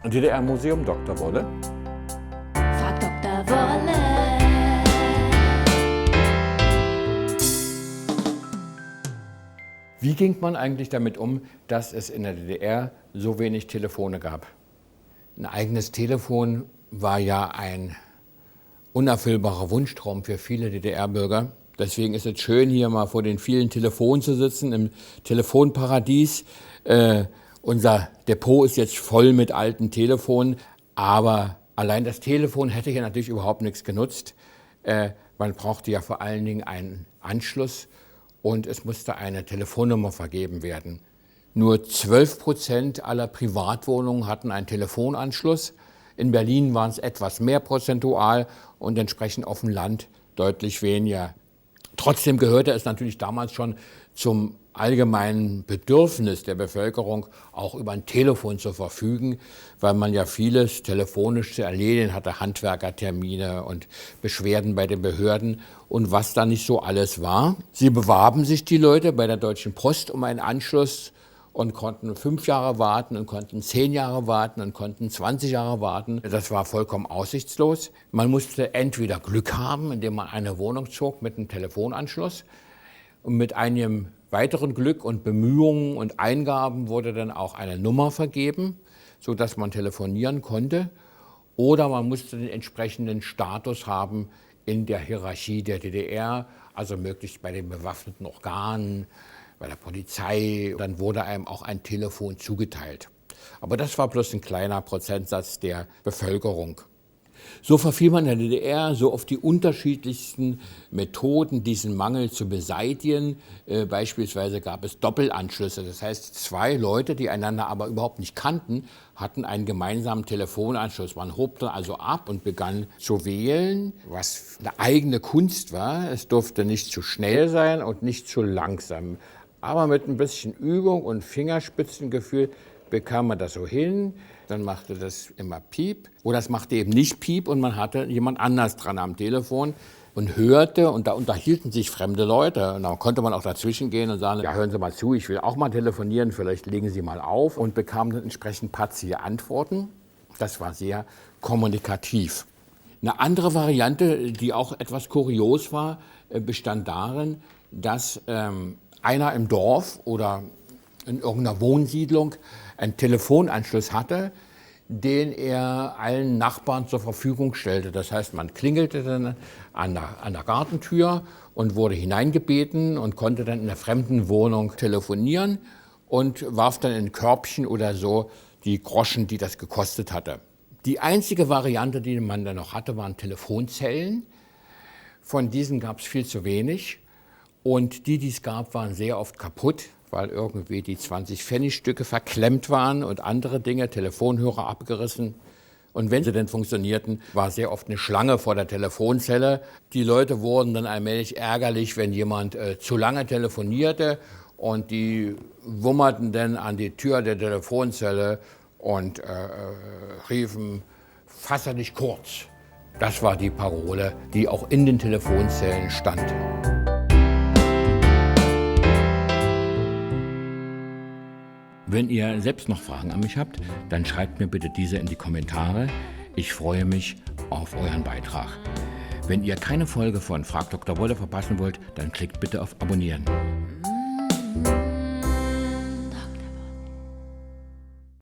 DDR-Museum Dr. Wolle. Frag Dr. Wolle. Wie ging man eigentlich damit um, dass es in der DDR so wenig Telefone gab? Ein eigenes Telefon war ja ein unerfüllbarer Wunschtraum für viele DDR-Bürger. Deswegen ist es schön, hier mal vor den vielen Telefonen zu sitzen, im Telefonparadies. Unser Depot ist jetzt voll mit alten Telefonen, aber allein das Telefon hätte hier natürlich überhaupt nichts genutzt. Man brauchte ja vor allen Dingen einen Anschluss und es musste eine Telefonnummer vergeben werden. Nur 12% aller Privatwohnungen hatten einen Telefonanschluss. In Berlin waren es etwas mehr prozentual und entsprechend auf dem Land deutlich weniger. Trotzdem gehörte es natürlich damals schon zum allgemeinen Bedürfnis der Bevölkerung, auch über ein Telefon zu verfügen, weil man ja vieles telefonisch zu erledigen hatte, Handwerkertermine und Beschwerden bei den Behörden und was da nicht so alles war. Sie bewarben sich, die Leute, bei der Deutschen Post um einen Anschluss und konnten 5 Jahre warten und konnten 10 Jahre warten und konnten 20 Jahre warten. Das war vollkommen aussichtslos. Man musste entweder Glück haben, indem man eine Wohnung zog mit einem Telefonanschluss. Und mit einem weiteren Glück und Bemühungen und Eingaben wurde dann auch eine Nummer vergeben, sodass man telefonieren konnte. Oder man musste den entsprechenden Status haben in der Hierarchie der DDR, also möglichst bei den bewaffneten Organen, bei der Polizei. Dann wurde einem auch ein Telefon zugeteilt. Aber das war bloß ein kleiner Prozentsatz der Bevölkerung. So verfiel man in der DDR so auf die unterschiedlichsten Methoden, diesen Mangel zu beseitigen. Beispielsweise gab es Doppelanschlüsse. Das heißt, 2 Leute, die einander aber überhaupt nicht kannten, hatten einen gemeinsamen Telefonanschluss. Man hob dann also ab und begann zu wählen, was eine eigene Kunst war. Es durfte nicht zu schnell sein und nicht zu langsam. Aber mit ein bisschen Übung und Fingerspitzengefühl bekam man das so hin. Dann machte das immer Piep oder es machte eben nicht Piep und man hatte jemand anders dran am Telefon und hörte und da unterhielten sich fremde Leute und da konnte man auch dazwischen gehen und sagen, ja, hören Sie mal zu, ich will auch mal telefonieren, vielleicht legen Sie mal auf und bekam dann entsprechend patzige Antworten. Das war sehr kommunikativ. Eine andere Variante, die auch etwas kurios war, bestand darin, dass einer im Dorf oder in irgendeiner Wohnsiedlung einen Telefonanschluss hatte, den er allen Nachbarn zur Verfügung stellte. Das heißt, man klingelte dann an der Gartentür und wurde hineingebeten und konnte dann in der fremden Wohnung telefonieren und warf dann in ein Körbchen oder so die Groschen, die das gekostet hatte. Die einzige Variante, die man dann noch hatte, waren Telefonzellen. Von diesen gab es viel zu wenig und die es gab, waren sehr oft kaputt, weil irgendwie die 20-Pfennig-Stücke verklemmt waren und andere Dinge, Telefonhörer abgerissen. Und wenn sie denn funktionierten, war sehr oft eine Schlange vor der Telefonzelle. Die Leute wurden dann allmählich ärgerlich, wenn jemand zu lange telefonierte und die wummerten dann an die Tür der Telefonzelle und riefen, fasse dich kurz. Das war die Parole, die auch in den Telefonzellen stand. Wenn ihr selbst noch Fragen an mich habt, dann schreibt mir bitte diese in die Kommentare. Ich freue mich auf euren Beitrag. Wenn ihr keine Folge von Frag Dr. Wolle verpassen wollt, dann klickt bitte auf Abonnieren.